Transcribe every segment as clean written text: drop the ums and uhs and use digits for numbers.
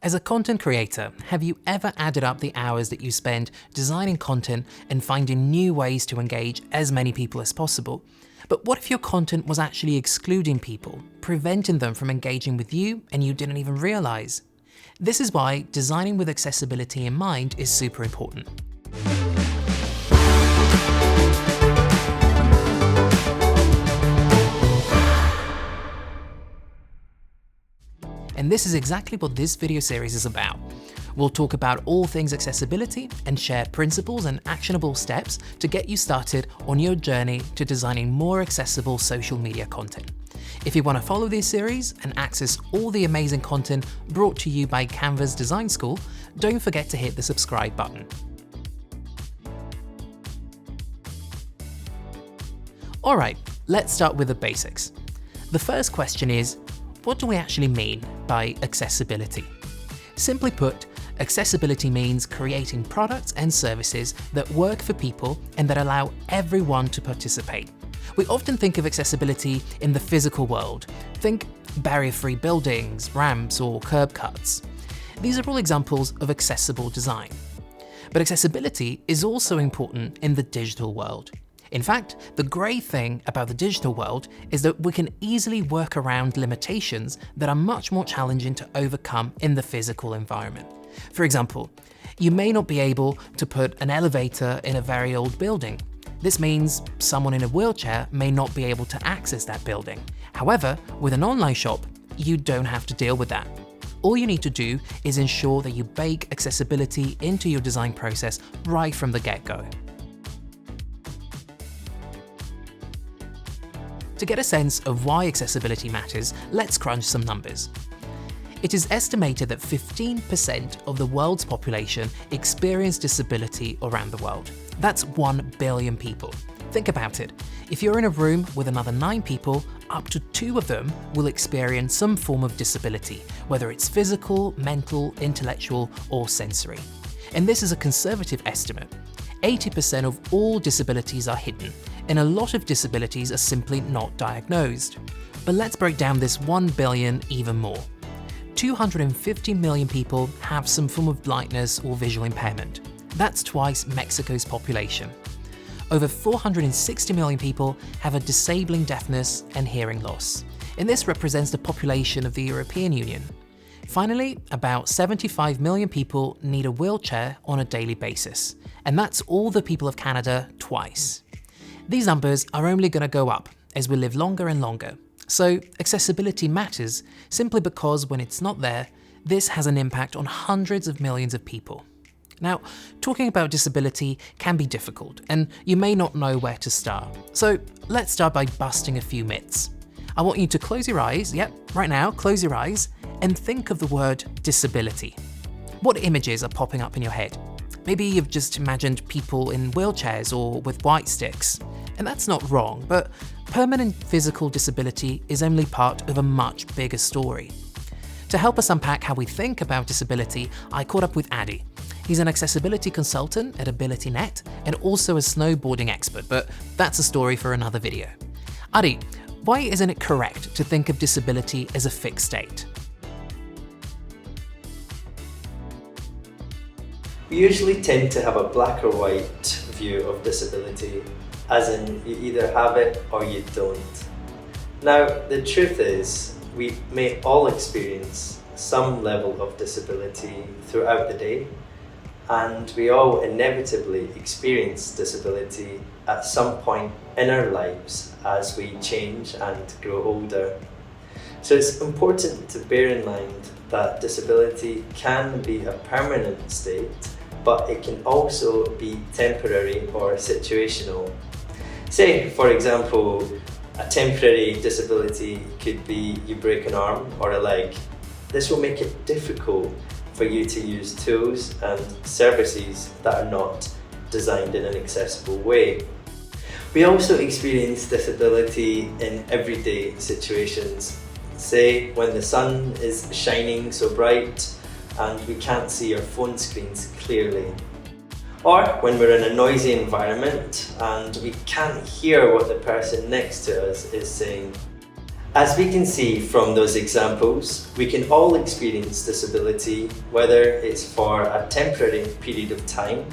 As a content creator, have you ever added up the hours that you spend designing content and finding new ways to engage as many people as possible? But what if your content was actually excluding people, preventing them from engaging with you and you didn't even realize? This is why designing with accessibility in mind is super important. And this is exactly what this video series is about. We'll talk about all things accessibility and share principles and actionable steps to get you started on your journey to designing more accessible social media content. If you want to follow this series and access all the amazing content brought to you by Canva's Design School, don't forget to hit the subscribe button. Alright, let's start with the basics. The first question is, what do we actually mean by accessibility? Simply put, accessibility means creating products and services that work for people and that allow everyone to participate. We often think of accessibility in the physical world. Think barrier-free buildings, ramps, or curb cuts. These are all examples of accessible design. But accessibility is also important in the digital world. In fact, the great thing about the digital world is that we can easily work around limitations that are much more challenging to overcome in the physical environment. For example, you may not be able to put an elevator in a very old building. This means someone in a wheelchair may not be able to access that building. However, with an online shop, you don't have to deal with that. All you need to do is ensure that you bake accessibility into your design process right from the get-go. To get a sense of why accessibility matters, let's crunch some numbers. It is estimated that 15% of the world's population experience disability around the world. That's 1 billion people. Think about it. If you're in a room with another 9 people, up to 2 of them will experience some form of disability, whether it's physical, mental, intellectual, or sensory. And this is a conservative estimate. 80% of all disabilities are hidden, and a lot of disabilities are simply not diagnosed. But let's break down this 1 billion even more. 250 million people have some form of blindness or visual impairment. That's twice Mexico's population. Over 460 million people have a disabling deafness and hearing loss, and this represents the population of the European Union. Finally, about 75 million people need a wheelchair on a daily basis, and that's all the people of Canada twice. These numbers are only going to go up as we live longer and longer. So accessibility matters simply because when it's not there, this has an impact on hundreds of millions of people. Now, talking about disability can be difficult, and you may not know where to start. So let's start by busting a few myths. I want you to close your eyes, right now, close your eyes, and think of the word disability. What images are popping up in your head? Maybe you've just imagined people in wheelchairs or with white sticks. And that's not wrong, but permanent physical disability is only part of a much bigger story. To help us unpack how we think about disability, I caught up with Addy. He's an accessibility consultant at AbilityNet and also a snowboarding expert, but that's a story for another video. Addy, why isn't it correct to think of disability as a fixed state? We usually tend to have a black or white view of disability, as in you either have it or you don't. Now, the truth is, we may all experience some level of disability throughout the day, and we all inevitably experience disability at some point in our lives as we change and grow older. So it's important to bear in mind that disability can be a permanent state, but it can also be temporary or situational. Say, for example, a temporary disability could be you break an arm or a leg. This will make it difficult for you to use tools and services that are not designed in an accessible way. We also experience disability in everyday situations. Say, when the sun is shining so bright and we can't see our phone screens clearly. Or when we're in a noisy environment and we can't hear what the person next to us is saying. As we can see from those examples, we can all experience disability, whether it's for a temporary period of time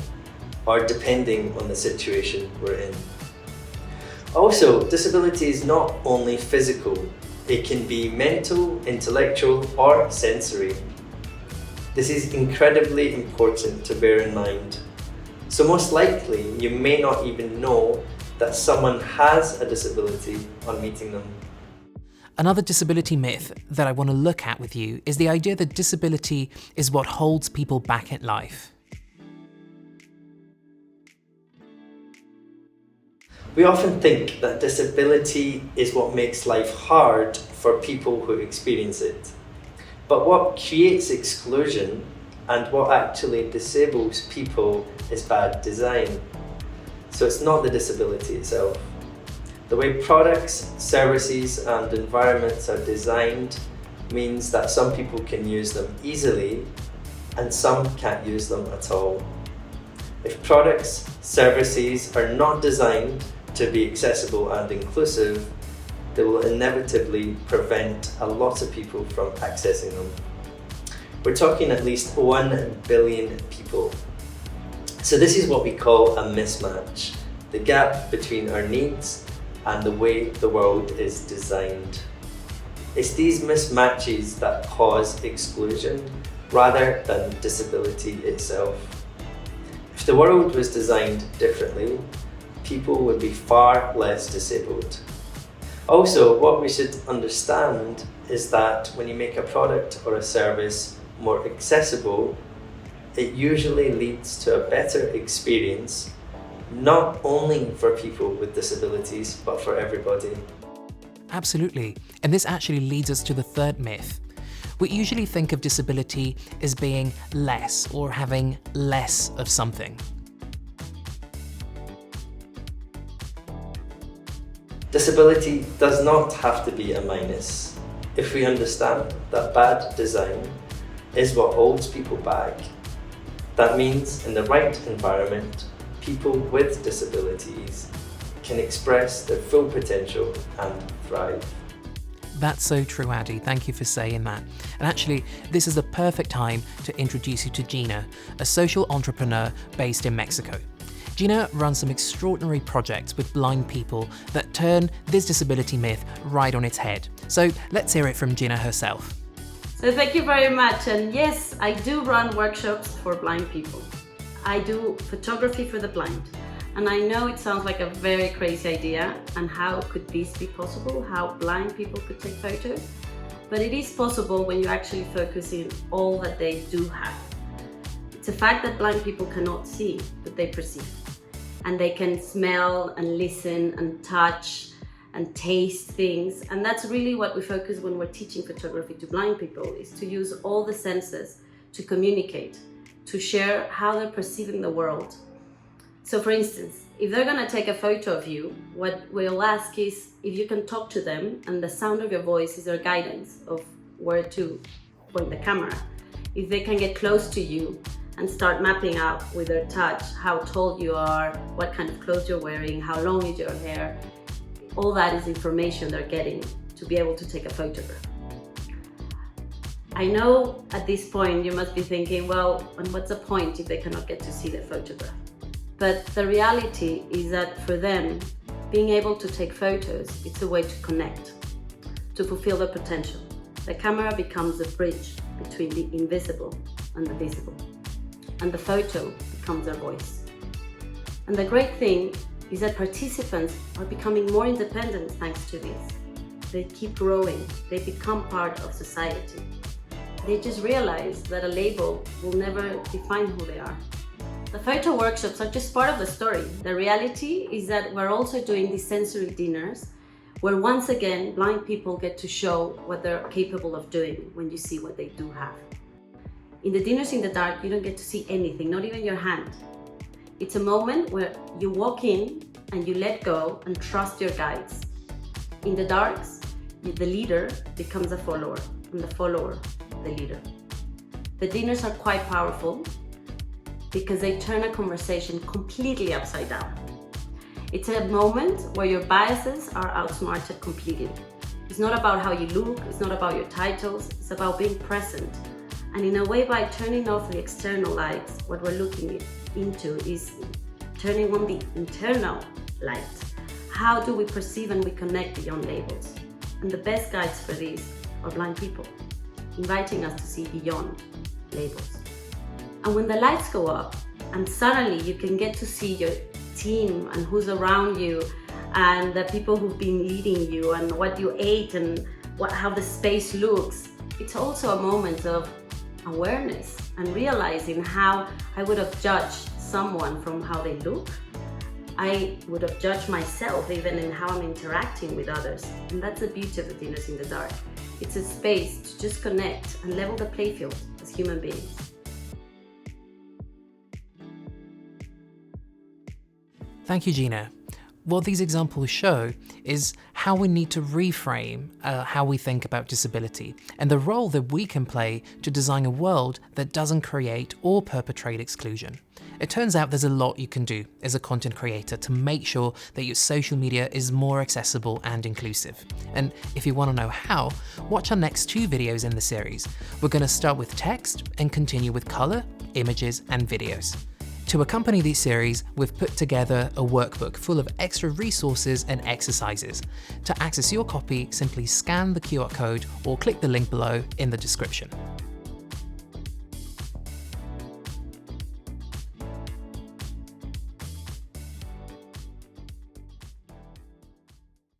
or depending on the situation we're in. Also, disability is not only physical, it can be mental, intellectual, or sensory. This is incredibly important to bear in mind. So most likely, you may not even know that someone has a disability on meeting them. Another disability myth that I want to look at with you is the idea that disability is what holds people back in life. We often think that disability is what makes life hard for people who experience it. But what creates exclusion and what actually disables people is bad design. So it's not the disability itself. The way products, services, and environments are designed means that some people can use them easily and some can't use them at all. If products, services are not designed to be accessible and inclusive, they will inevitably prevent a lot of people from accessing them. We're talking at least 1 billion people. So this is what we call a mismatch, the gap between our needs and the way the world is designed. It's these mismatches that cause exclusion rather than disability itself. If the world was designed differently, people would be far less disabled. Also, what we should understand is that when you make a product or a service more accessible, it usually leads to a better experience, not only for people with disabilities, but for everybody. Absolutely. And this actually leads us to the third myth. We usually think of disability as being less or having less of something. Disability does not have to be a minus. If we understand that bad design is what holds people back, that means in the right environment, people with disabilities can express their full potential and thrive. That's so true, Addy. Thank you for saying that. And actually, this is the perfect time to introduce you to Gina, a social entrepreneur based in Mexico. Gina runs some extraordinary projects with blind people that turn this disability myth right on its head. So let's hear it from Gina herself. So thank you very much. And yes, I do run workshops for blind people. I do photography for the blind. And I know it sounds like a very crazy idea, and how could this be possible? How blind people could take photos? But it is possible when you actually focus in all that they do have. It's a fact that blind people cannot see, but they perceive. And they can smell and listen and touch and taste things. And that's really what we focus when we're teaching photography to blind people, is to use all the senses to communicate, to share how they're perceiving the world. So for instance, if they're gonna take a photo of you, what we'll ask is if you can talk to them, and the sound of your voice is their guidance of where to point the camera. If they can get close to you and start mapping out with their touch how tall you are, what kind of clothes you're wearing, how long is your hair, all that is information they're getting to be able to take a photograph. I know at this point you must be thinking, well, and what's the point if they cannot get to see the photograph? But the reality is that for them, being able to take photos, it's a way to connect, to fulfill their potential. The camera becomes a bridge between the invisible and the visible, and the photo becomes their voice. And the great thing is that participants are becoming more independent thanks to this. They keep growing, they become part of society. They just realize that a label will never define who they are. The photo workshops are just part of the story. The reality is that we're also doing these sensory dinners where once again blind people get to show what they're capable of doing when you see what they do have. In the dinners in the dark, you don't get to see anything, not even your hand. It's a moment where you walk in and you let go and trust your guides. In the darks, the leader becomes a follower, and the follower, the leader. The dinners are quite powerful because they turn a conversation completely upside down. It's a moment where your biases are outsmarted completely. It's not about how you look, it's not about your titles, it's about being present. And in a way, by turning off the external lights, what we're looking into is turning on the internal light. How do we perceive and we connect beyond labels? And the best guides for this are blind people, inviting us to see beyond labels. And when the lights go up, and suddenly you can get to see your team and who's around you, and the people who've been leading you, and what you ate, and how the space looks. It's also a moment of awareness and realizing how I would have judged someone from how they look. I would have judged myself even in how I'm interacting with others. And that's the beauty of the Dinners in the Dark. It's a space to just connect and level the playfield as human beings. Thank you, Gina. What these examples show is how we need to reframe how we think about disability and the role that we can play to design a world that doesn't create or perpetrate exclusion. It turns out there's a lot you can do as a content creator to make sure that your social media is more accessible and inclusive. And if you want to know how, watch our next 2 videos in the series. We're going to start with text and continue with color, images, and videos. To accompany these series, we've put together a workbook full of extra resources and exercises. To access your copy, simply scan the QR code or click the link below in the description.